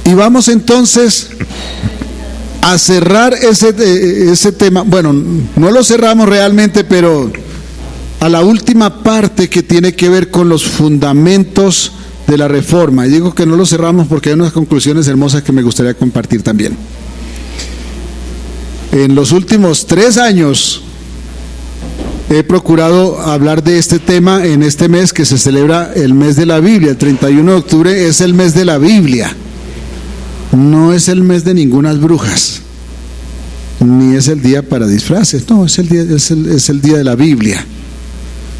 Y vamos entonces a cerrar ese tema. Bueno, no lo cerramos realmente, pero a la última parte que tiene que ver con los fundamentos de la reforma. Y digo que no lo cerramos porque hay unas conclusiones hermosas que me gustaría compartir también. En los últimos 3 años he procurado hablar de este tema en este mes que se celebra el mes de la Biblia. El 31 de octubre es el mes de la Biblia. No es el mes de ningunas brujas, ni es el día para disfraces. No, es el día de la Biblia.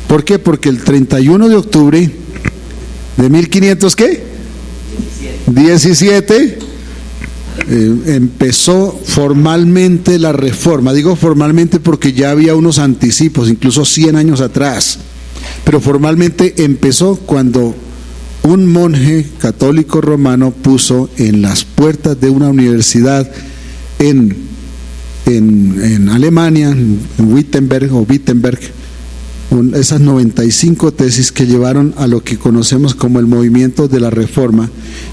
¿Por qué? Porque el 31 de octubre de 1500, ¿qué? 17, empezó formalmente la reforma. Digo formalmente porque ya había unos anticipos, incluso 100 años atrás. Pero formalmente empezó cuando un monje católico romano puso en las puertas de una universidad en Alemania, en Wittenberg, esas 95 tesis que llevaron a lo que conocemos como el movimiento de la Reforma,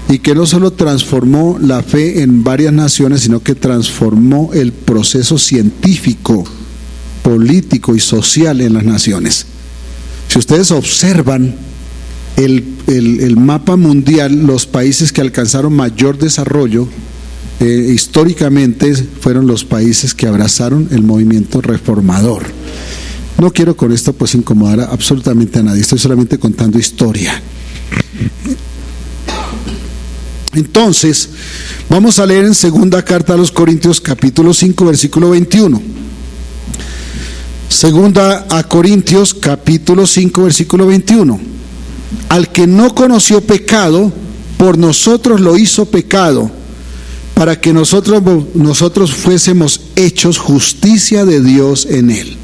y que no solo transformó la fe en varias naciones, sino que transformó el proceso científico, político y social en las naciones. Si ustedes observan el mapa mundial, los países que alcanzaron mayor desarrollo históricamente fueron los países que abrazaron el movimiento reformador. No quiero con esto pues incomodar absolutamente a nadie, estoy solamente contando historia. Entonces, vamos a leer en segunda carta a los Corintios capítulo 5 versículo 21. Segunda a Corintios capítulo 5 versículo 21. Al que no conoció pecado, por nosotros lo hizo pecado, para que nosotros fuésemos hechos justicia de Dios en él.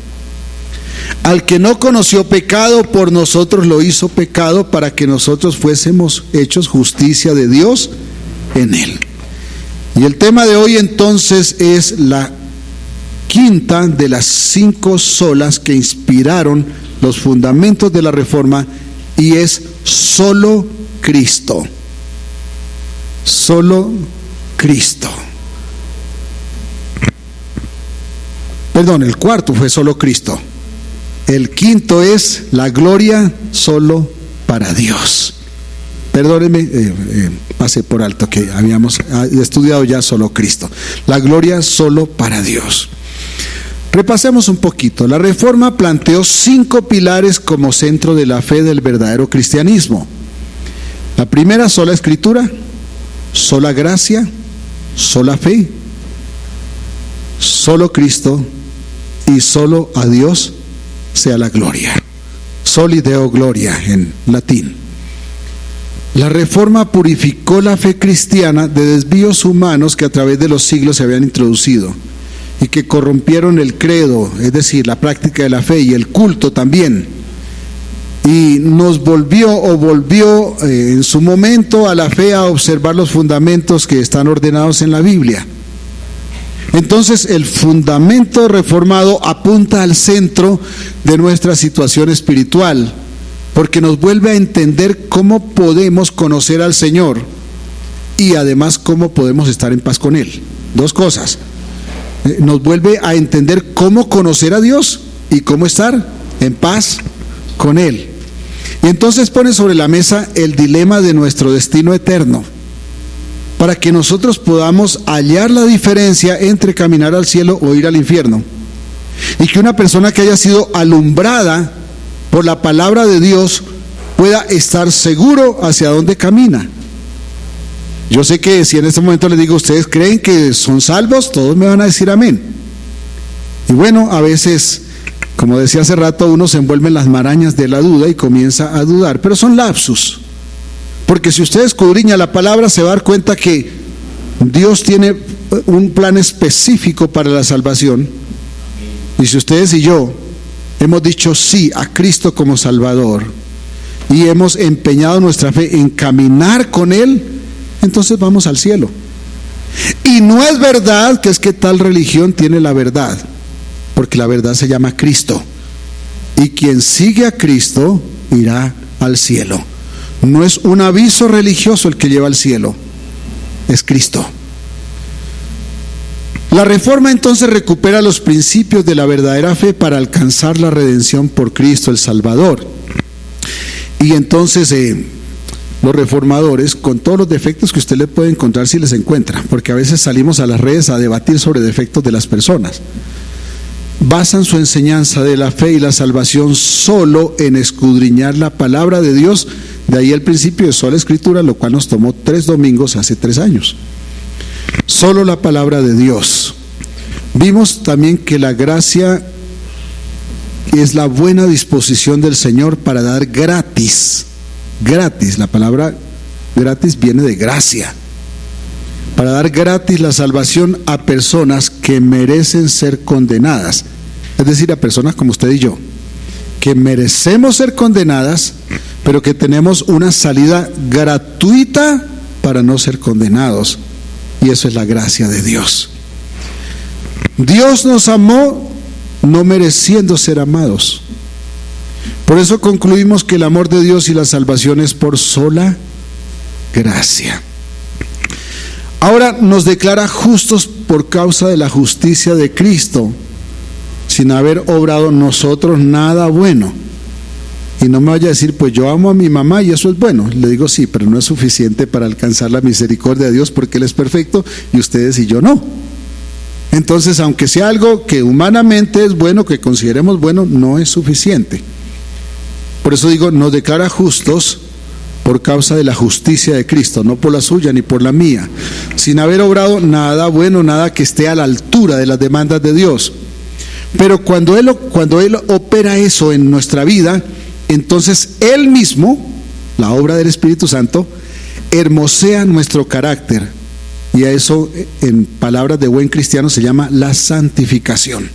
Al que no conoció pecado, por nosotros lo hizo pecado, para que nosotros fuésemos hechos justicia de Dios en él. Y el tema de hoy entonces es la quinta de las 5 solas que inspiraron los fundamentos de la Reforma, y es solo Cristo. Solo Cristo. Perdón, el cuarto fue solo Cristo. El quinto es la gloria solo para Dios. Perdónenme, pasé por alto que habíamos estudiado ya solo Cristo. La gloria solo para Dios. Repasemos un poquito. La Reforma planteó 5 pilares como centro de la fe del verdadero cristianismo. La primera, sola escritura, sola gracia, sola fe, solo Cristo y solo a Dios sea la gloria. Soli Deo gloria en latín. La Reforma purificó la fe cristiana de desvíos humanos que a través de los siglos se habían introducido y que corrompieron el credo, es decir, la práctica de la fe y el culto también, y nos volvió en su momento a la fe a observar los fundamentos que están ordenados en la Biblia. Entonces el fundamento reformado apunta al centro de nuestra situación espiritual, porque nos vuelve a entender cómo podemos conocer al Señor y además cómo podemos estar en paz con Él. 2 cosas. Nos vuelve a entender cómo conocer a Dios y cómo estar en paz con Él. Y entonces pone sobre la mesa el dilema de nuestro destino eterno, para que nosotros podamos hallar la diferencia entre caminar al cielo o ir al infierno, y que una persona que haya sido alumbrada por la palabra de Dios pueda estar seguro hacia dónde camina. Yo sé que si en este momento les digo, ¿ustedes creen que son salvos? Todos me van a decir amén. Y bueno, a veces, como decía hace rato, uno se envuelve en las marañas de la duda y comienza a dudar, pero son lapsus. Porque si usted escudriña la palabra, se va a dar cuenta que Dios tiene un plan específico para la salvación. Y si ustedes y yo hemos dicho sí a Cristo como Salvador y hemos empeñado nuestra fe en caminar con Él, entonces vamos al cielo. Y no es verdad que es que tal religión tiene la verdad, porque la verdad se llama Cristo. Y quien sigue a Cristo irá al cielo. No es un aviso religioso el que lleva al cielo, es Cristo. La Reforma entonces recupera los principios de la verdadera fe para alcanzar la redención por Cristo el Salvador. Y entonces los reformadores, con todos los defectos que usted le puede encontrar si les encuentra, porque a veces salimos a las redes a debatir sobre defectos de las personas, basan su enseñanza de la fe y la salvación solo en escudriñar la palabra de Dios. De ahí el principio de sola escritura, lo cual nos tomó 3 domingos hace 3 años. Solo la palabra de Dios. Vimos también que la gracia es la buena disposición del Señor para dar gratis. Gratis, la palabra gratis viene de gracia. Para dar gratis la salvación a personas que merecen ser condenadas. Es decir, a personas como usted y yo, que merecemos ser condenadas, pero que tenemos una salida gratuita para no ser condenados. Y eso es la gracia de Dios. Dios nos amó no mereciendo ser amados. Por eso concluimos que el amor de Dios y la salvación es por sola gracia. Ahora nos declara justos por causa de la justicia de Cristo, sin haber obrado nosotros nada bueno. Y no me vaya a decir, pues yo amo a mi mamá y eso es bueno. Le digo sí, pero no es suficiente para alcanzar la misericordia de Dios, porque Él es perfecto y ustedes y yo no. Entonces, aunque sea algo que humanamente es bueno, que consideremos bueno, no es suficiente. Por eso digo, nos declara justos por causa de la justicia de Cristo, no por la suya ni por la mía, sin haber obrado nada bueno, nada que esté a la altura de las demandas de Dios. Pero cuando Él opera eso en nuestra vida, entonces Él mismo, la obra del Espíritu Santo, hermosea nuestro carácter. Y a eso, en palabras de buen cristiano, se llama la santificación.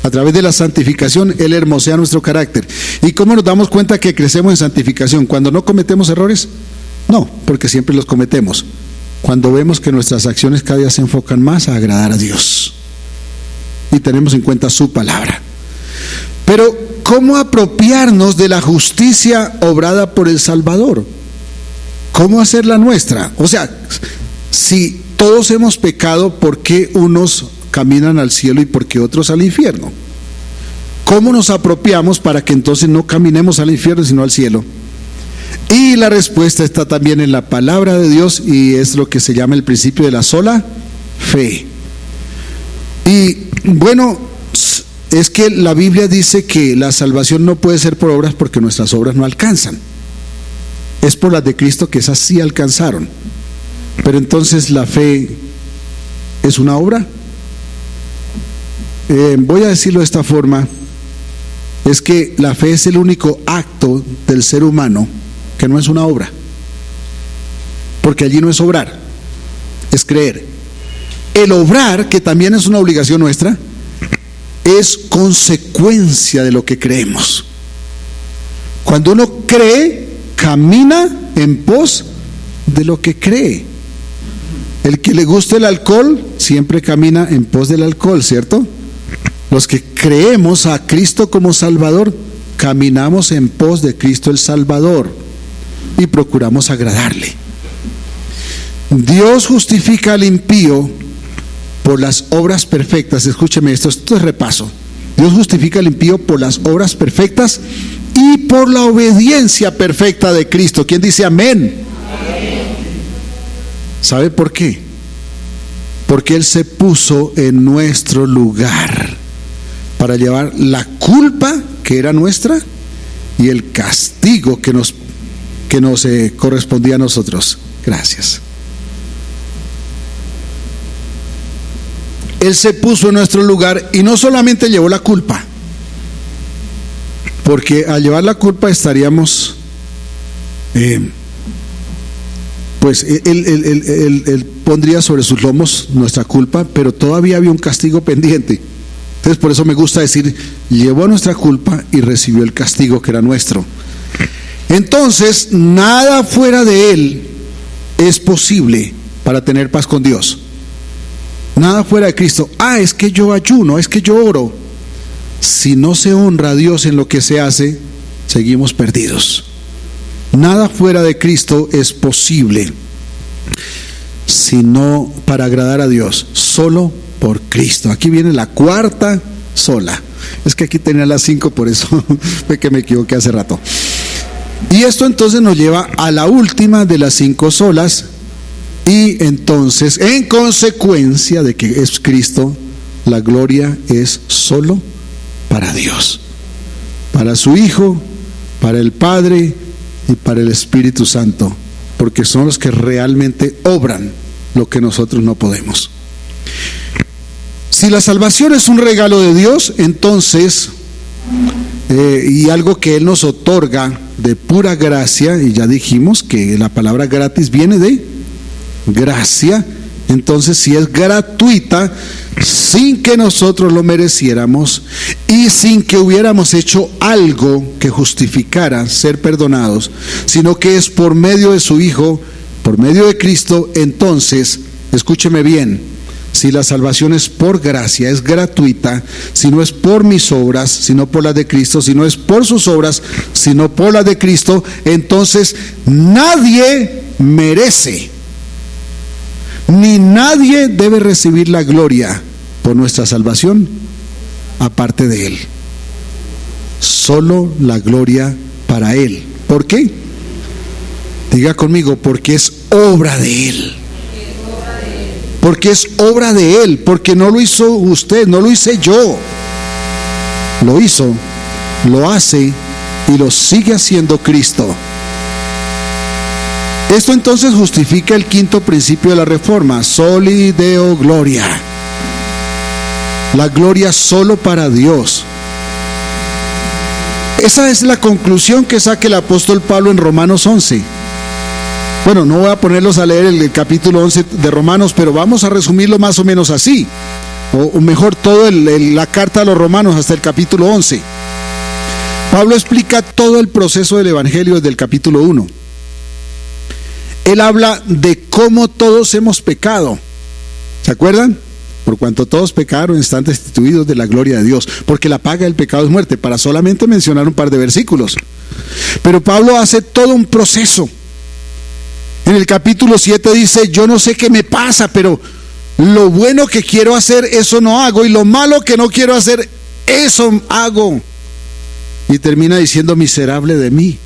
A través de la santificación, Él hermosea nuestro carácter. ¿Y cómo nos damos cuenta que crecemos en santificación? ¿Cuando no cometemos errores? No, porque siempre los cometemos. Cuando vemos que nuestras acciones cada día se enfocan más a agradar a Dios y tenemos en cuenta su palabra. Pero, ¿cómo apropiarnos de la justicia obrada por el Salvador? ¿Cómo hacerla nuestra? O sea, si todos hemos pecado, ¿por qué unos caminan al cielo y por qué otros al infierno? ¿Cómo nos apropiamos para que entonces no caminemos al infierno sino al cielo? Y la respuesta está también en la palabra de Dios, y es lo que se llama el principio de la sola fe. Y bueno, es que la Biblia dice que la salvación no puede ser por obras porque nuestras obras no alcanzan. Es por las de Cristo, que esas sí alcanzaron. Pero entonces la fe es una obra. Voy a decirlo de esta forma: es que la fe es el único acto del ser humano que no es una obra, porque allí no es obrar, es creer. El obrar, que también es una obligación nuestra, es consecuencia de lo que creemos. Cuando uno cree, camina en pos de lo que cree. El que le guste el alcohol siempre camina en pos del alcohol, ¿cierto? Los que creemos a Cristo como Salvador, caminamos en pos de Cristo el Salvador y procuramos agradarle. Dios justifica al impío por las obras perfectas. Escúcheme esto es repaso. Dios justifica al impío por las obras perfectas y por la obediencia perfecta de Cristo. ¿Quién dice amén? Amén. ¿Sabe por qué? Porque Él se puso en nuestro lugar para llevar la culpa que era nuestra y el castigo que nos correspondía a nosotros. Gracias. Él se puso en nuestro lugar y no solamente llevó la culpa, porque al llevar la culpa estaríamos, pues él pondría sobre sus lomos nuestra culpa, pero todavía había un castigo pendiente. Entonces por eso me gusta decir, llevó nuestra culpa y recibió el castigo que era nuestro. Entonces nada fuera de Él es posible para tener paz con Dios. Nada fuera de Cristo. Es que yo ayuno, es que yo oro. Si no se honra a Dios en lo que se hace, seguimos perdidos. Nada fuera de Cristo es posible. sino para agradar a Dios, solo por Cristo. Aquí viene la cuarta sola. Es que aquí tenía las 5, por eso fue que me equivoqué hace rato. Y esto entonces nos lleva a la última de las 5 solas. Y entonces, en consecuencia de que es Cristo, la gloria es solo para Dios, para su Hijo, para el Padre y para el Espíritu Santo, porque son los que realmente obran lo que nosotros no podemos. Si la salvación es un regalo de Dios, entonces, y algo que Él nos otorga de pura gracia, y ya dijimos que la palabra gratis viene de gracia, entonces si es gratuita, sin que nosotros lo mereciéramos y sin que hubiéramos hecho algo que justificara ser perdonados, sino que es por medio de su Hijo, por medio de Cristo, entonces, escúcheme bien, si la salvación es por gracia, es gratuita, si no es por mis obras, sino por las de Cristo, si no es por sus obras, sino por las de Cristo, entonces nadie merece, ni nadie debe recibir la gloria por nuestra salvación aparte de Él. Solo la gloria para Él. ¿Por qué? Diga conmigo, porque es obra de Él. Porque es obra de Él, porque no lo hizo usted, no lo hice yo. Lo hizo, lo hace y lo sigue haciendo Cristo. Esto entonces justifica el quinto principio de la Reforma, soli deo gloria. La gloria solo para Dios. Esa es la conclusión que saca el apóstol Pablo en Romanos 11. Bueno, no voy a ponerlos a leer el capítulo 11 de Romanos, pero vamos a resumirlo más o menos así. O mejor, toda la carta a los Romanos hasta el capítulo 11. Pablo explica todo el proceso del Evangelio desde el capítulo 1. Él habla de cómo todos hemos pecado. ¿Se acuerdan? Por cuanto todos pecaron, están destituidos de la gloria de Dios, porque la paga del pecado es muerte, para solamente mencionar un par de versículos. Pero Pablo hace todo un proceso. En el capítulo 7 dice, yo no sé qué me pasa, pero lo bueno que quiero hacer, eso no hago, y lo malo que no quiero hacer, eso hago. Y termina diciendo, miserable de mí,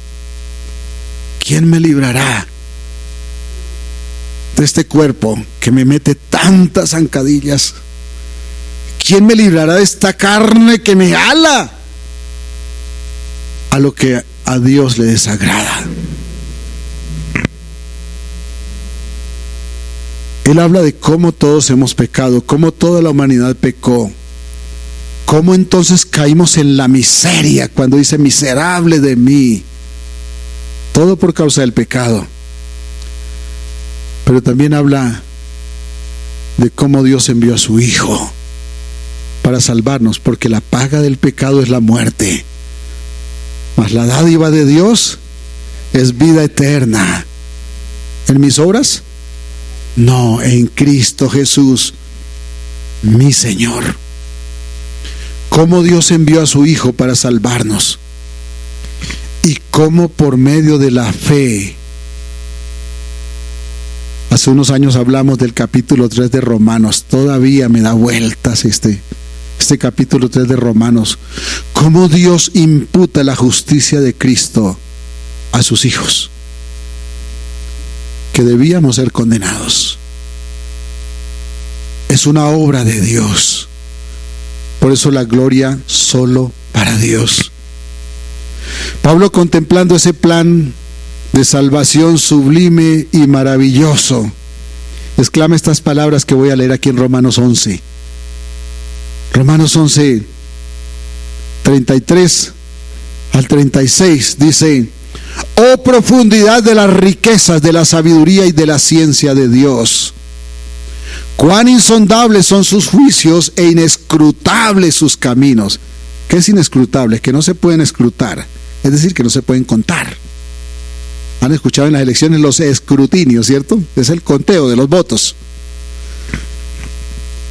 ¿quién me librará de este cuerpo que me mete tantas zancadillas? ¿Quién me librará de esta carne que me ala a lo que a Dios le desagrada? Él habla de cómo todos hemos pecado, cómo toda la humanidad pecó, cómo entonces caímos en la miseria cuando dice miserable de mí, todo por causa del pecado. Pero también habla de cómo Dios envió a su Hijo para salvarnos, porque la paga del pecado es la muerte, mas la dádiva de Dios es vida eterna. ¿En mis obras? No, en Cristo Jesús, mi Señor. Cómo Dios envió a su Hijo para salvarnos, y cómo por medio de la fe. Hace unos años hablamos del capítulo 3 de Romanos, todavía me da vueltas este capítulo 3 de Romanos, cómo Dios imputa la justicia de Cristo a sus hijos, que debíamos ser condenados. Es una obra de Dios. Por eso la gloria solo para Dios. Pablo, contemplando ese plan de salvación sublime y maravilloso, exclama estas palabras que voy a leer aquí en Romanos 11. Romanos 11, 33 al 36 dice: oh profundidad de las riquezas de la sabiduría y de la ciencia de Dios, cuán insondables son sus juicios e inescrutables sus caminos. ¿Qué es inescrutable? Que no se pueden escrutar, es decir, que no se pueden contar. Han escuchado en las elecciones los escrutinios, ¿cierto? Es el conteo de los votos.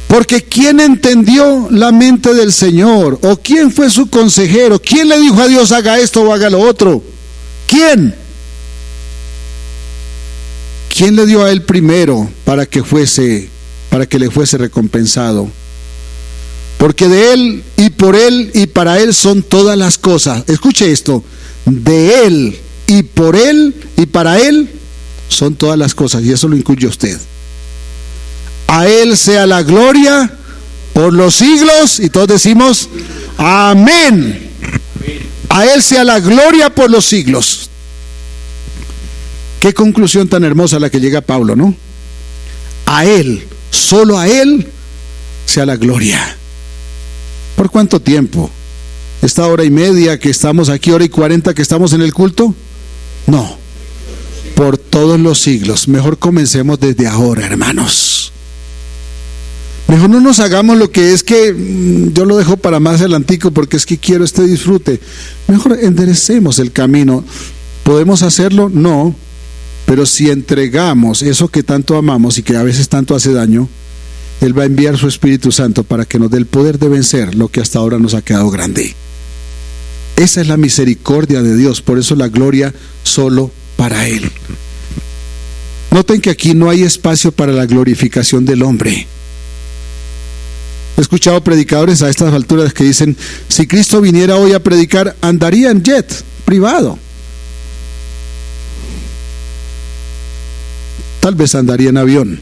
Porque ¿quién entendió la mente del Señor? ¿O quién fue su consejero? ¿Quién le dijo a Dios haga esto o haga lo otro? ¿Quién? ¿quién le dio a él primero para que le fuese recompensado? Porque de él y por él y para él son todas las cosas. Escuche esto: de él y por él y para él son todas las cosas, y eso lo incluye usted. A él sea la gloria por los siglos, y todos decimos amén. A él sea la gloria por los siglos. Qué conclusión tan hermosa la que llega Pablo, ¿no? A él, solo a él sea la gloria. ¿Por cuánto tiempo? ¿Esta hora y media que estamos aquí, hora y 40 que estamos en el culto? No, por todos los siglos. Mejor comencemos desde ahora, hermanos. Mejor no nos hagamos lo que es que yo lo dejo para más adelantico porque es que quiero este disfrute. Mejor enderecemos el camino. ¿Podemos hacerlo? No. Pero si entregamos eso que tanto amamos y que a veces tanto hace daño, Él va a enviar su Espíritu Santo para que nos dé el poder de vencer lo que hasta ahora nos ha quedado grande. Esa es la misericordia de Dios. Por eso la gloria solo para Él. Noten que aquí no hay espacio para la glorificación del hombre. He escuchado predicadores a estas alturas que dicen: si Cristo viniera hoy a predicar, andaría en jet privado. Tal vez andaría en avión,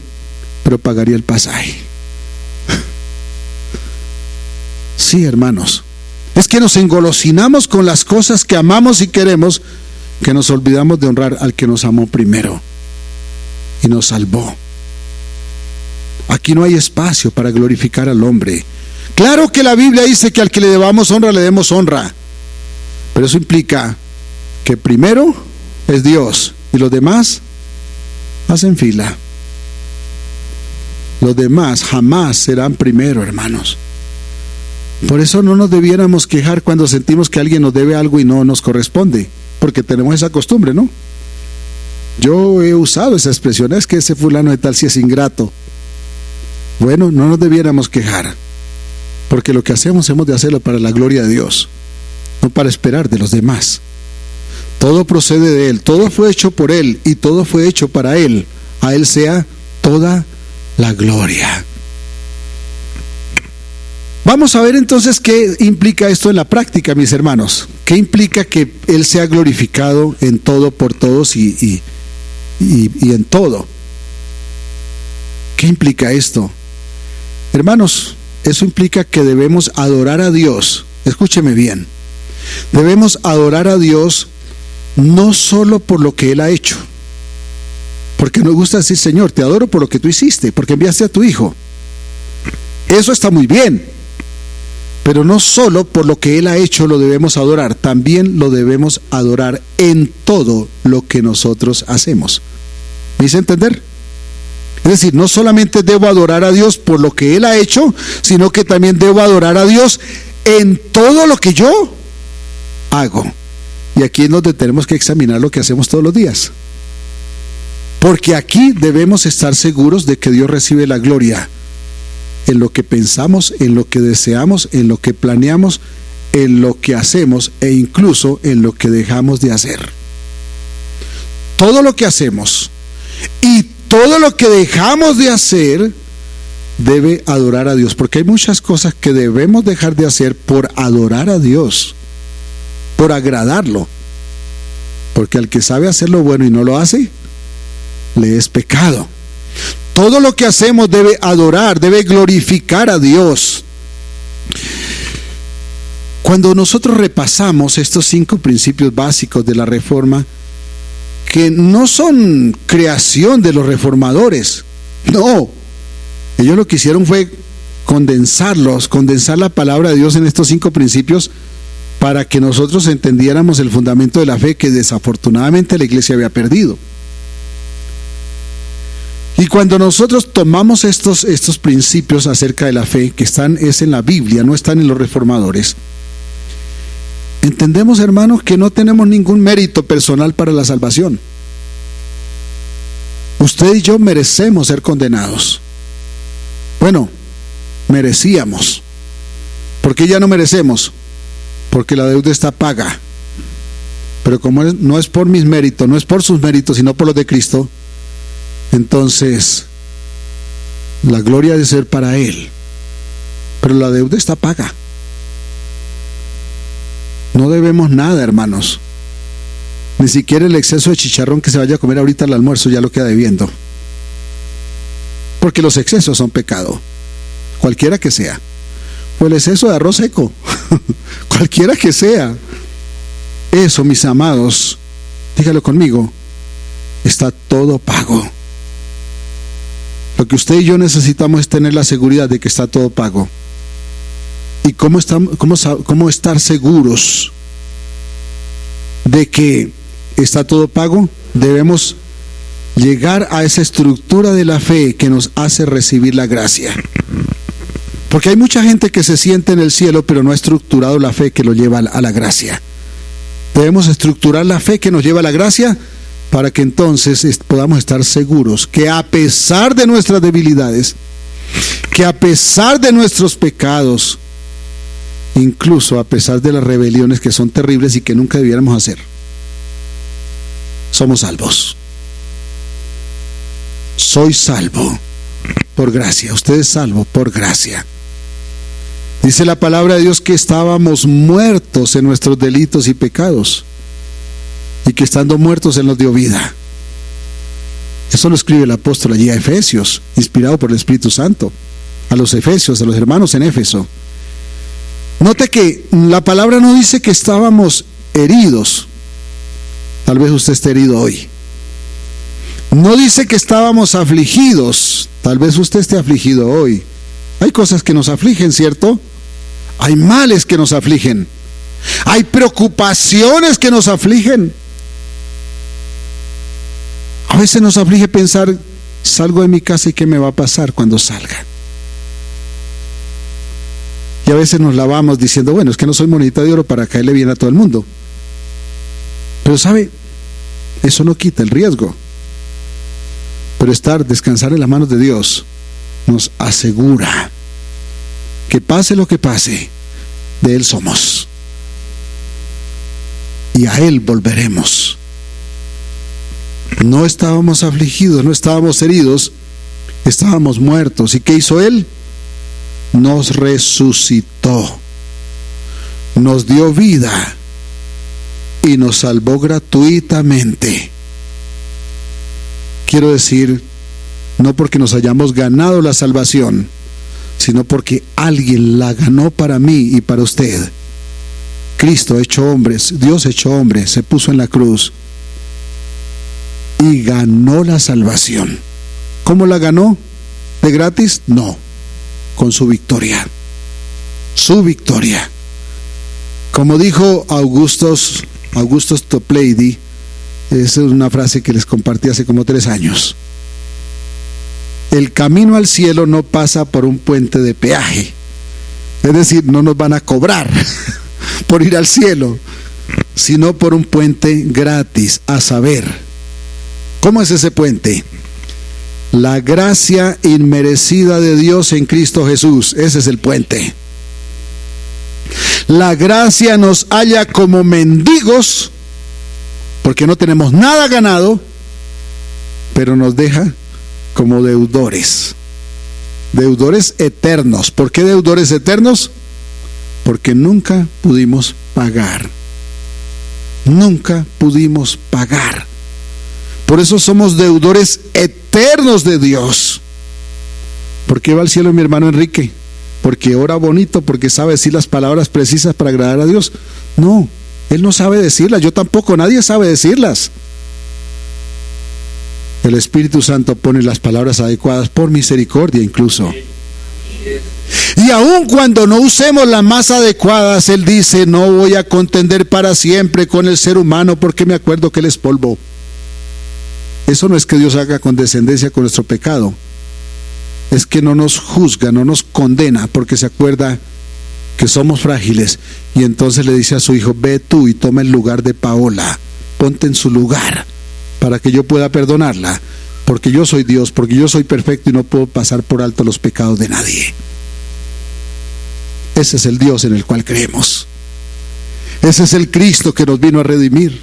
pero pagaría el pasaje. Sí, hermanos, es que nos engolosinamos con las cosas que amamos y queremos, que nos olvidamos de honrar al que nos amó primero y nos salvó. Aquí no hay espacio para glorificar al hombre. Claro que la Biblia dice que al que le debamos honra, le demos honra, pero eso implica que primero es Dios y los demás hacen fila. Los demás jamás serán primero, hermanos. Por eso no nos debiéramos quejar cuando sentimos que alguien nos debe algo y no nos corresponde, porque tenemos esa costumbre, ¿no? Yo he usado esa expresión: es que ese fulano de tal sí es ingrato. Bueno, no nos debiéramos quejar, porque lo que hacemos hemos de hacerlo para la gloria de Dios, no para esperar de los demás. Todo procede de Él, todo fue hecho por Él y todo fue hecho para Él. A Él sea toda la gloria. Vamos a ver entonces qué implica esto en la práctica, mis hermanos. ¿Qué implica que Él sea glorificado en todo, por todos y en todo? ¿Qué implica esto? Hermanos, eso implica que debemos adorar a Dios. Escúcheme bien. Debemos adorar a Dios no solo por lo que Él ha hecho, porque nos gusta decir: Señor, te adoro por lo que tú hiciste, porque enviaste a tu Hijo. Eso está muy bien, pero no solo por lo que Él ha hecho lo debemos adorar, también lo debemos adorar en todo lo que nosotros hacemos. ¿Me hice entender? Es decir, no solamente debo adorar a Dios por lo que Él ha hecho, sino que también debo adorar a Dios en todo lo que yo hago. Y aquí es donde tenemos que examinar lo que hacemos todos los días, porque aquí debemos estar seguros de que Dios recibe la gloria en lo que pensamos, en lo que deseamos, en lo que planeamos, en lo que hacemos e incluso en lo que dejamos de hacer. Todo lo que hacemos y todo lo que dejamos de hacer debe adorar a Dios, porque hay muchas cosas que debemos dejar de hacer por adorar a Dios, por agradarlo, porque al que sabe hacer lo bueno y no lo hace, le es pecado. Todo lo que hacemos debe adorar, debe glorificar a Dios. Cuando nosotros repasamos estos 5 principios básicos de la Reforma, que no son creación de los reformadores, no, ellos lo que hicieron fue condensar la palabra de Dios en estos 5 principios para que nosotros entendiéramos el fundamento de la fe que desafortunadamente la iglesia había perdido. Y cuando nosotros tomamos estos principios acerca de la fe, que es en la Biblia, no están en los reformadores, entendemos, hermanos, que no tenemos ningún mérito personal para la salvación. Usted y yo merecemos ser condenados. Bueno, merecíamos. ¿Por qué ya no merecemos? Porque la deuda está paga. Pero como no es por mis méritos, no es por sus méritos, sino por los de Cristo, entonces la gloria debe ser para Él, pero la deuda está paga. No debemos nada, hermanos. Ni siquiera el exceso de chicharrón que se vaya a comer ahorita al almuerzo ya lo queda debiendo, porque los excesos son pecado, cualquiera que sea. O el exceso de arroz seco, cualquiera que sea. Eso, mis amados, dígalo conmigo, está todo pago. Lo que usted y yo necesitamos es tener la seguridad de que está todo pago. ¿Y cómo estar seguros de que está todo pago? Debemos llegar a esa estructura de la fe que nos hace recibir la gracia. Porque hay mucha gente que se siente en el cielo, pero no ha estructurado la fe que lo lleva a la gracia. Debemos estructurar la fe que nos lleva a la gracia para que entonces podamos estar seguros que a pesar de nuestras debilidades, que a pesar de nuestros pecados, incluso a pesar de las rebeliones que son terribles y que nunca debiéramos hacer, somos salvos. Soy salvo por gracia. Usted es salvo por gracia. Dice la palabra de Dios que estábamos muertos en nuestros delitos y pecados, y que estando muertos Él nos dio vida. Eso lo escribe el apóstol allí a Efesios, inspirado por el Espíritu Santo, a los efesios, a los hermanos en Éfeso. Note que la palabra no dice que estábamos heridos. Tal vez usted esté herido hoy. No dice que estábamos afligidos. Tal vez usted esté afligido hoy. Hay cosas que nos afligen, ¿cierto? Hay males que nos afligen. Hay preocupaciones que nos afligen. A veces nos aflige pensar, salgo de mi casa y ¿qué me va a pasar cuando salga? Y a veces nos lavamos diciendo, bueno, es que no soy monedita de oro para caerle bien a todo el mundo. Pero ¿sabe? Eso no quita el riesgo. Pero descansar en las manos de Dios nos asegura que pase lo que pase, de Él somos. Y a Él volveremos. No estábamos afligidos, no estábamos heridos, estábamos muertos. ¿Y qué hizo Él? Nos resucitó, nos dio vida y nos salvó gratuitamente. Quiero decir, no porque nos hayamos ganado la salvación, sino porque alguien la ganó para mí y para usted. Cristo hecho hombre, Dios hecho hombre, se puso en la cruz y ganó la salvación. ¿Cómo la ganó? ¿De gratis? No, con su victoria. Su victoria. Como dijo Augustus Toplady, esa es una frase que les compartí hace como 3 años. El camino al cielo no pasa por un puente de peaje. Es decir, no nos van a cobrar por ir al cielo, sino por un puente gratis, a saber, ¿cómo es ese puente? La gracia inmerecida de Dios en Cristo Jesús. Ese es el puente. La gracia nos halla como mendigos, porque no tenemos nada ganado, pero nos deja como deudores. Deudores eternos. ¿Por qué deudores eternos? Porque nunca pudimos pagar. Nunca pudimos pagar. Por eso somos deudores eternos de Dios. ¿Por qué va al cielo mi hermano Enrique? Porque ora bonito, porque sabe decir las palabras precisas para agradar a Dios. No, él no sabe decirlas, yo tampoco, nadie sabe decirlas. El Espíritu Santo pone las palabras adecuadas por misericordia incluso. Y aun cuando no usemos las más adecuadas, Él dice, no voy a contender para siempre con el ser humano porque me acuerdo que Él es polvo. Eso no es que Dios haga condescendencia con nuestro pecado. Es que no nos juzga, no nos condena porque se acuerda que somos frágiles. Y entonces le dice a su hijo, ve tú y toma el lugar de Paola. Ponte en su lugar para que yo pueda perdonarla. Porque yo soy Dios, porque yo soy perfecto y no puedo pasar por alto los pecados de nadie. Ese es el Dios en el cual creemos. Ese es el Cristo que nos vino a redimir.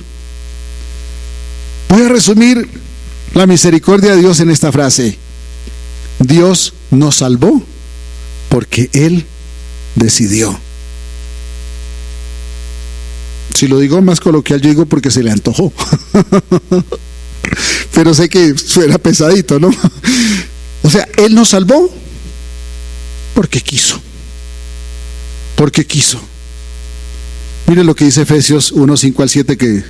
Voy a resumir la misericordia de Dios en esta frase. Dios nos salvó porque Él decidió. Si lo digo más coloquial, yo digo porque se le antojó. Pero sé que suena pesadito, ¿no? O sea, Él nos salvó porque quiso. Porque quiso. Mire lo que dice Efesios 1, 5 al 7, que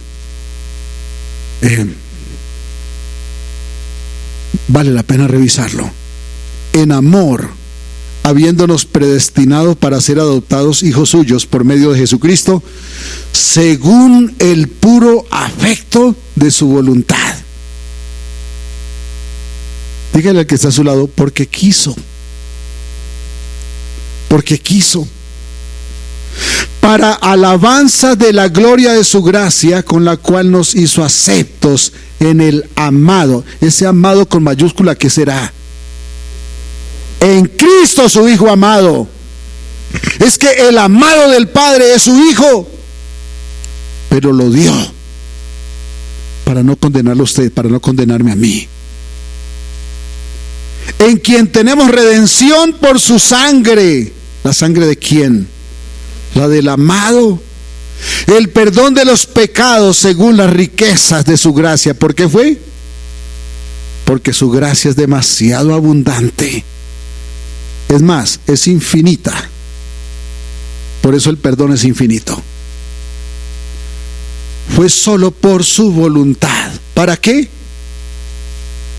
vale la pena revisarlo. En amor, habiéndonos predestinado para ser adoptados hijos suyos por medio de Jesucristo, según el puro afecto de su voluntad. Dígale al que está a su lado, porque quiso. Porque quiso. Para alabanza de la gloria de su gracia, con la cual nos hizo aceptos en el amado. Ese amado con mayúscula, ¿qué será? En Cristo, su Hijo amado. Es que el amado del Padre es su Hijo, pero lo dio para no condenarlo a usted, para no condenarme a mí. En quien tenemos redención por su sangre. ¿La sangre de quién? La del amado. El perdón de los pecados según las riquezas de su gracia. ¿Por qué fue? Porque su gracia es demasiado abundante. Es más, es infinita. Por eso el perdón es infinito. Fue solo por su voluntad. ¿Para qué?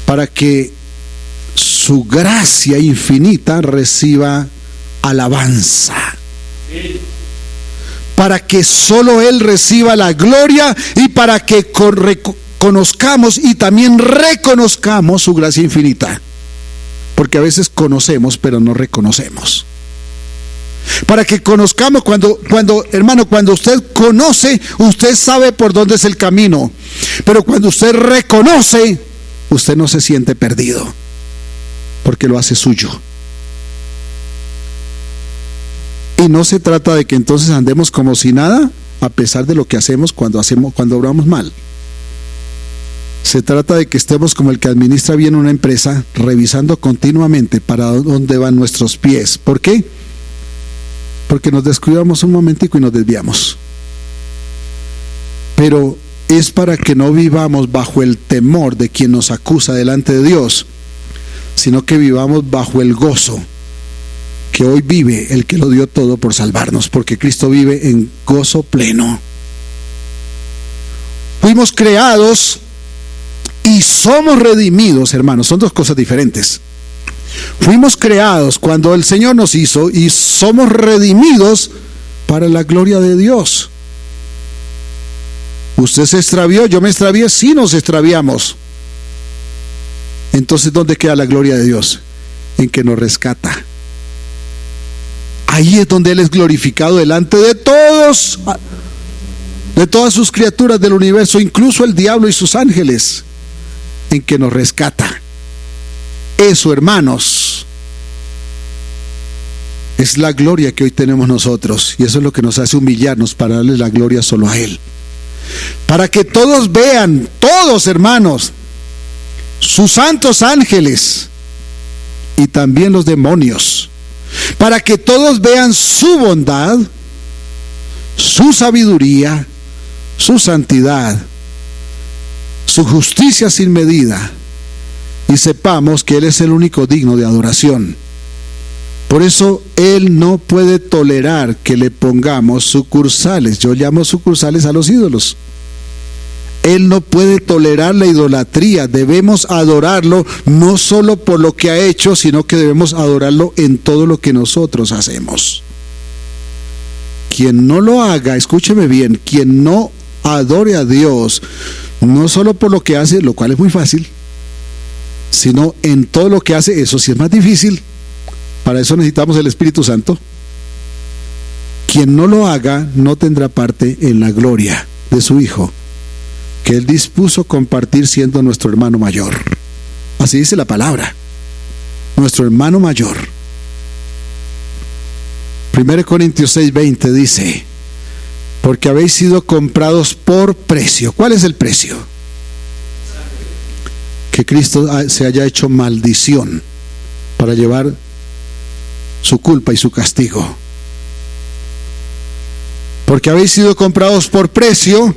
Para que su gracia infinita reciba alabanza. Para que solo Él reciba la gloria y para que conozcamos y también reconozcamos su gracia infinita. Porque a veces conocemos pero no reconocemos. Para que conozcamos, hermano, cuando usted conoce, usted sabe por dónde es el camino. Pero cuando usted reconoce, usted no se siente perdido, porque lo hace suyo. Y no se trata de que entonces andemos como si nada, a pesar de lo que hacemos cuando obramos mal. Se trata de que estemos como el que administra bien una empresa, revisando continuamente para dónde van nuestros pies. ¿Por qué? Porque nos descuidamos un momentico y nos desviamos. Pero es para que no vivamos bajo el temor de quien nos acusa delante de Dios, sino que vivamos bajo el gozo que hoy vive el que lo dio todo por salvarnos, porque Cristo vive en gozo pleno. Fuimos creados y somos redimidos, hermanos. Son dos cosas diferentes. Fuimos creados cuando el Señor nos hizo y somos redimidos para la gloria de Dios. Usted se extravió, yo me extravié, sí nos extraviamos. Entonces, ¿dónde queda la gloria de Dios? En que nos rescata. Ahí es donde Él es glorificado delante de todos, de todas sus criaturas del universo, incluso el diablo y sus ángeles, en que nos rescata. Eso, hermanos, es la gloria que hoy tenemos nosotros, y eso es lo que nos hace humillarnos para darle la gloria solo a Él. Para que todos vean, todos, hermanos, sus santos ángeles y también los demonios, para que todos vean su bondad, su sabiduría, su santidad, su justicia sin medida, y sepamos que Él es el único digno de adoración. Por eso Él no puede tolerar que le pongamos sucursales. Yo llamo sucursales a los ídolos. Él no puede tolerar la idolatría. Debemos adorarlo no solo por lo que ha hecho, sino que debemos adorarlo en todo lo que nosotros hacemos. Quien no lo haga, escúcheme bien, quien no adore a Dios, no solo por lo que hace, lo cual es muy fácil, sino en todo lo que hace, eso sí es más difícil. Para eso necesitamos el Espíritu Santo. Quien no lo haga no tendrá parte en la gloria de su Hijo, que Él dispuso compartir siendo nuestro hermano mayor. Así dice la palabra, nuestro hermano mayor. 1 Corintios 6:20 dice: porque habéis sido comprados por precio. ¿Cuál es el precio? que Cristo se haya hecho maldición para llevar su culpa y su castigo. Porque habéis sido comprados por precio,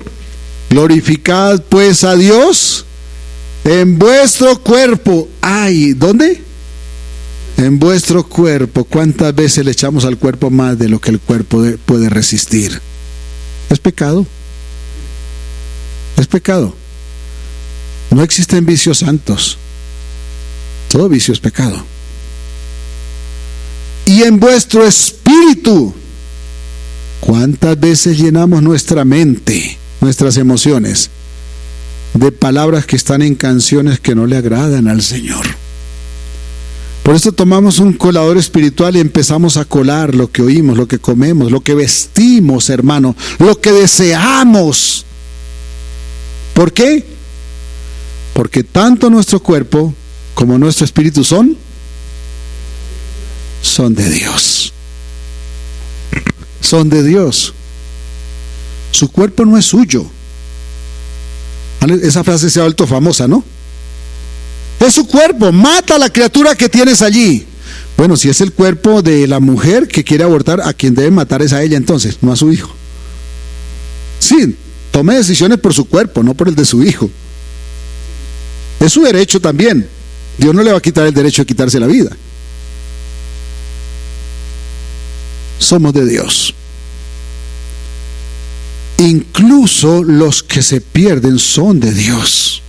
glorificad pues a Dios en vuestro cuerpo. Ay, ¿dónde? En vuestro cuerpo. ¿Cuántas veces le echamos al cuerpo más de lo que el cuerpo puede resistir? Es pecado. Es pecado. No existen vicios santos. Todo vicio es pecado. Y en vuestro espíritu. ¿Cuántas veces llenamos nuestra mente, nuestras emociones, de palabras que están en canciones que no le agradan al Señor? Por eso tomamos un colador espiritual y empezamos a colar lo que oímos, lo que comemos, lo que vestimos, hermano, lo que deseamos. ¿Por qué? Porque tanto nuestro cuerpo como nuestro espíritu son de Dios. Son de Dios. Su cuerpo no es suyo. Esa frase se ha vuelto famosa, ¿no? Es su cuerpo. Mata a la criatura que tienes allí. Bueno, si es el cuerpo de la mujer que quiere abortar, a quien debe matar es a ella entonces, no a su hijo. Sí, tome decisiones por su cuerpo, no por el de su hijo. Es su derecho también. Dios no le va a quitar el derecho de quitarse la vida. Somos de Dios. Incluso los que se pierden son de Dios.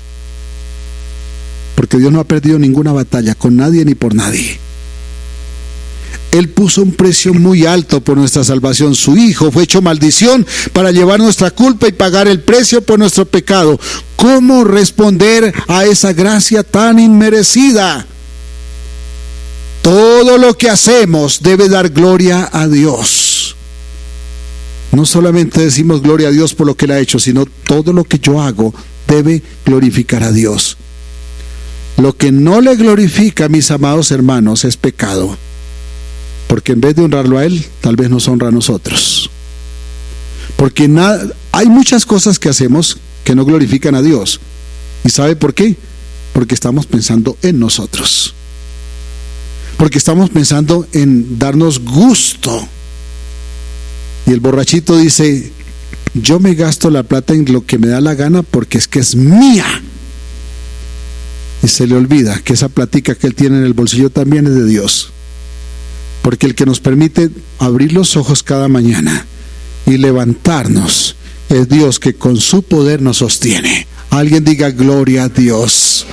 Porque Dios no ha perdido ninguna batalla con nadie ni por nadie. Él puso un precio muy alto por nuestra salvación. Su Hijo fue hecho maldición para llevar nuestra culpa y pagar el precio por nuestro pecado. ¿Cómo responder a esa gracia tan inmerecida? Todo lo que hacemos debe dar gloria a Dios. No solamente decimos gloria a Dios por lo que Él ha hecho, sino todo lo que yo hago debe glorificar a Dios. Lo que no le glorifica, mis amados hermanos, es pecado. Porque en vez de honrarlo a Él, tal vez nos honra a nosotros. Porque hay muchas cosas que hacemos que no glorifican a Dios. ¿Y sabe por qué? Porque estamos pensando en nosotros. Porque estamos pensando en darnos gusto. Y el borrachito dice: yo me gasto la plata en lo que me da la gana porque es que es mía. Y se le olvida que esa platica que él tiene en el bolsillo también es de Dios. Porque el que nos permite abrir los ojos cada mañana y levantarnos es Dios, que con su poder nos sostiene. Alguien diga gloria a Dios.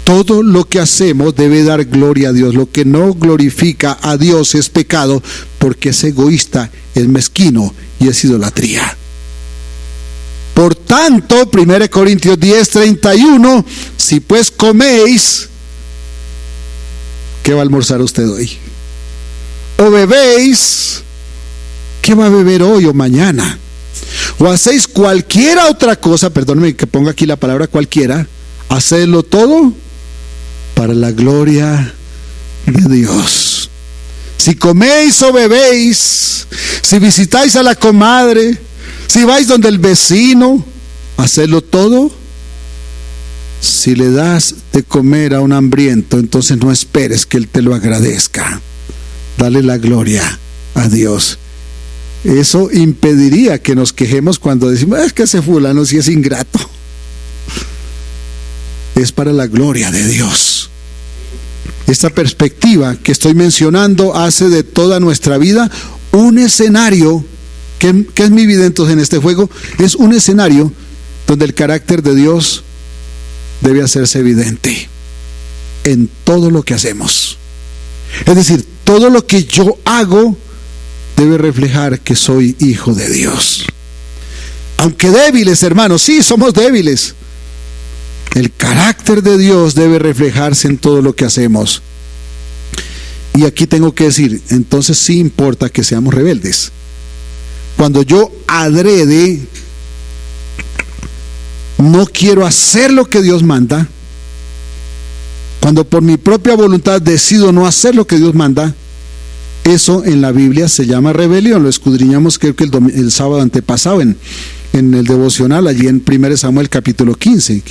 Todo lo que hacemos debe dar gloria a Dios. Lo que no glorifica a Dios es pecado, porque es egoísta, es mezquino y es idolatría. Por tanto, 1 Corintios 10:31, si pues coméis, ¿qué va a almorzar usted hoy? O bebéis, ¿qué va a beber hoy o mañana? O hacéis cualquiera otra cosa, perdónenme que ponga aquí la palabra cualquiera, hacedlo todo para la gloria de Dios. Si coméis o bebéis, si visitáis a la comadre, si vais donde el vecino, hacedlo todo. Si le das de comer a un hambriento, entonces no esperes que Él te lo agradezca. Dale la gloria a Dios. Eso impediría que nos quejemos cuando decimos: es que ese fulano sí es ingrato. Es para la gloria de Dios. Esta perspectiva que estoy mencionando hace de toda nuestra vida un escenario. ¿Qué es mi vida entonces en este juego? Es un escenario donde el carácter de Dios debe hacerse evidente en todo lo que hacemos. Es decir, todo lo que yo hago debe reflejar que soy hijo de Dios. Aunque débiles, hermanos, sí, somos débiles. El carácter de Dios debe reflejarse en todo lo que hacemos. Y aquí tengo que decir, entonces sí importa que seamos rebeldes. Cuando yo adrede no quiero hacer lo que Dios manda, cuando por mi propia voluntad decido no hacer lo que Dios manda, eso en la Biblia se llama rebelión. Lo escudriñamos creo que el sábado antepasado en el devocional, allí en 1 Samuel capítulo 15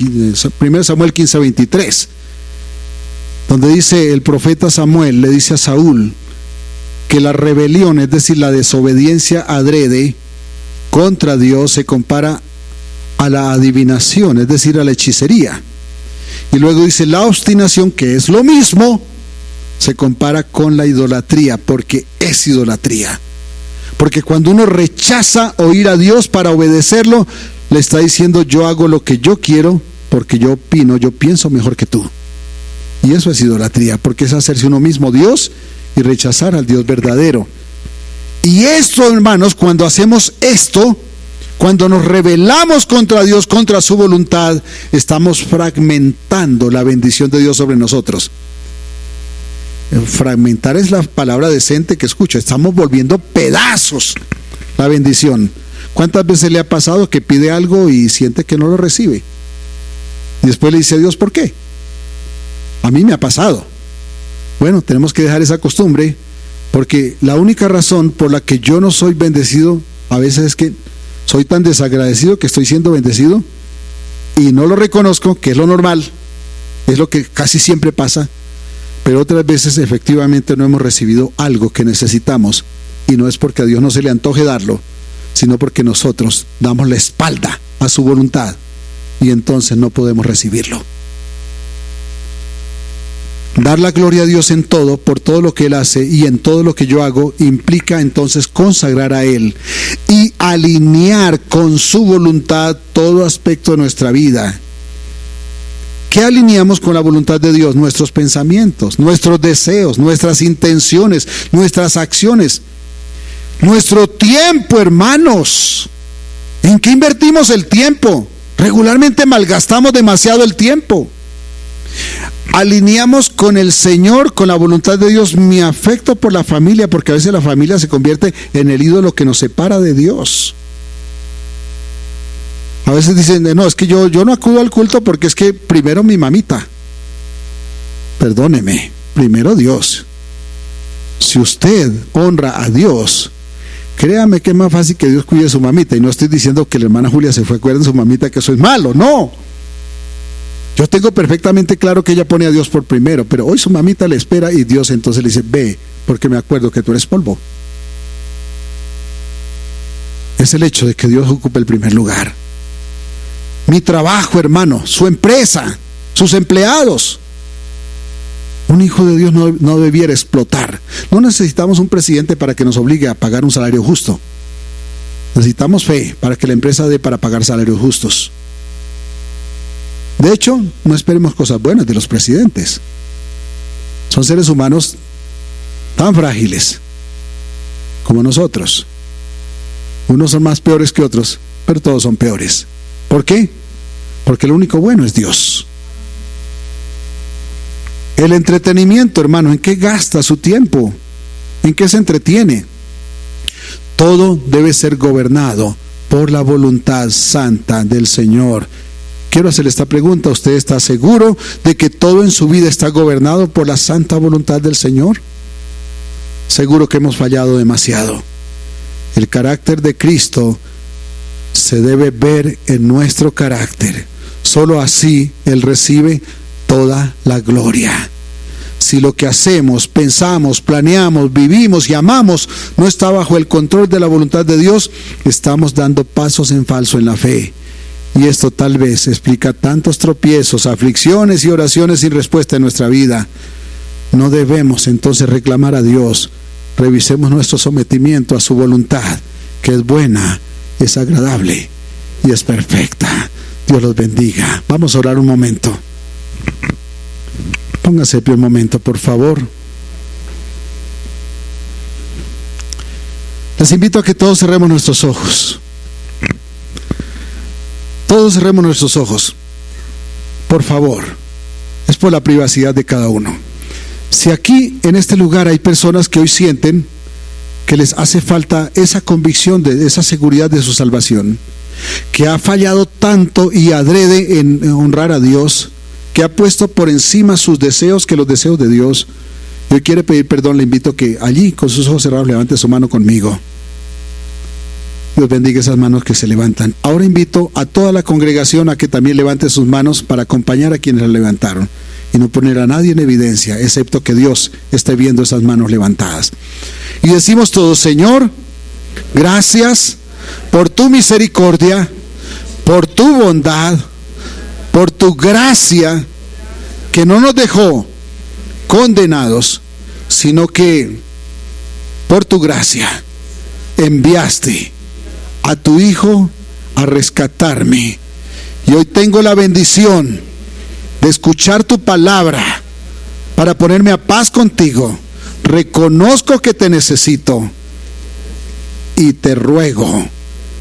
1 Samuel 15:23, donde dice el profeta Samuel, le dice a Saúl que la rebelión, es decir, la desobediencia adrede contra Dios, se compara a la adivinación, es decir, a la hechicería. Y luego dice la obstinación, que es lo mismo, se compara con la idolatría, porque es idolatría. Porque cuando uno rechaza oír a Dios para obedecerlo, le está diciendo: yo hago lo que yo quiero porque yo opino, yo pienso mejor que tú. Y eso es idolatría, porque es hacerse uno mismo Dios y rechazar al Dios verdadero. Y esto, hermanos, cuando hacemos esto, cuando nos rebelamos contra Dios, contra su voluntad, estamos fragmentando la bendición de Dios sobre nosotros. Fragmentar es la palabra decente que escucho. Estamos volviendo pedazos la bendición. ¿Cuántas veces le ha pasado que pide algo y siente que no lo recibe? Y después le dice a Dios: ¿por qué? A mí me ha pasado. Bueno, tenemos que dejar esa costumbre, porque la única razón por la que yo no soy bendecido a veces es que soy tan desagradecido que estoy siendo bendecido y no lo reconozco, que es lo normal, es lo que casi siempre pasa. Pero otras veces efectivamente no hemos recibido algo que necesitamos, y no es porque a Dios no se le antoje darlo, sino porque nosotros damos la espalda a su voluntad y entonces no podemos recibirlo. Dar la gloria a Dios en todo, por todo lo que Él hace y en todo lo que yo hago, implica entonces consagrar a Él y alinear con su voluntad todo aspecto de nuestra vida. ¿Qué alineamos con la voluntad de Dios? Nuestros pensamientos, nuestros deseos, nuestras intenciones, nuestras acciones, nuestro tiempo, hermanos. ¿En qué invertimos el tiempo? Regularmente malgastamos demasiado el tiempo. Alineamos con el Señor, con la voluntad de Dios, mi afecto por la familia, porque a veces la familia se convierte en el ídolo que nos separa de Dios. A veces dicen: no, es que yo no acudo al culto porque es que primero mi mamita. Perdóneme, primero Dios. Si usted honra a Dios, créame que es más fácil que Dios cuide a su mamita. Y no estoy diciendo que la hermana Julia se fue a cuidar de su mamita, que eso es malo, no. Yo tengo perfectamente claro que ella pone a Dios por primero, pero hoy su mamita le espera y Dios entonces le dice: ve, porque me acuerdo que tú eres polvo. Es el hecho de que Dios ocupe el primer lugar. Mi trabajo, hermano, su empresa, sus empleados. Un hijo de Dios no debiera explotar. No necesitamos un presidente para que nos obligue a pagar un salario justo. Necesitamos fe para que la empresa dé para pagar salarios justos. De hecho, no esperemos cosas buenas de los presidentes. Son seres humanos tan frágiles como nosotros. Unos son más peores que otros, pero todos son peores. ¿Por qué? Porque lo único bueno es Dios. El entretenimiento, hermano, ¿en qué gasta su tiempo? ¿En qué se entretiene? Todo debe ser gobernado por la voluntad santa del Señor. Quiero hacerle esta pregunta: ¿usted está seguro de que todo en su vida está gobernado por la santa voluntad del Señor? Seguro que hemos fallado demasiado. El carácter de Cristo se debe ver en nuestro carácter. Solo así Él recibe toda la gloria. Si lo que hacemos, pensamos, planeamos, vivimos y amamos no está bajo el control de la voluntad de Dios, estamos dando pasos en falso en la fe. Y esto tal vez explica tantos tropiezos, aflicciones y oraciones sin respuesta en nuestra vida. No debemos entonces reclamar a Dios. Revisemos nuestro sometimiento a su voluntad, que es buena, es agradable y es perfecta. Dios los bendiga. Vamos a orar un momento. Póngase de pie un momento, por favor. Les invito a que todos cerremos nuestros ojos. Todos cerremos nuestros ojos. Por favor. Es por la privacidad de cada uno. Si aquí en este lugar hay personas que hoy sienten que les hace falta esa convicción, de esa seguridad de su salvación, que ha fallado tanto y adrede en honrar a Dios, que ha puesto por encima sus deseos que los deseos de Dios, y hoy quiere pedir perdón, le invito a que allí con sus ojos cerrados levante su mano conmigo. Dios bendiga esas manos que se levantan. Ahora invito a toda la congregación a que también levante sus manos para acompañar a quienes las levantaron y no poner a nadie en evidencia, excepto que Dios esté viendo esas manos levantadas. Y decimos todos: Señor, gracias por tu misericordia, por tu bondad, por tu gracia, que no nos dejó condenados, sino que por tu gracia enviaste a tu Hijo a rescatarme. Y hoy tengo la bendición de escuchar tu palabra para ponerme a paz contigo. Reconozco que te necesito y te ruego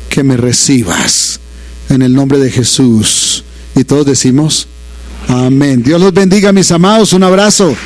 que me recibas en el nombre de Jesús. Y todos decimos amén. Dios los bendiga, mis amados. Un abrazo.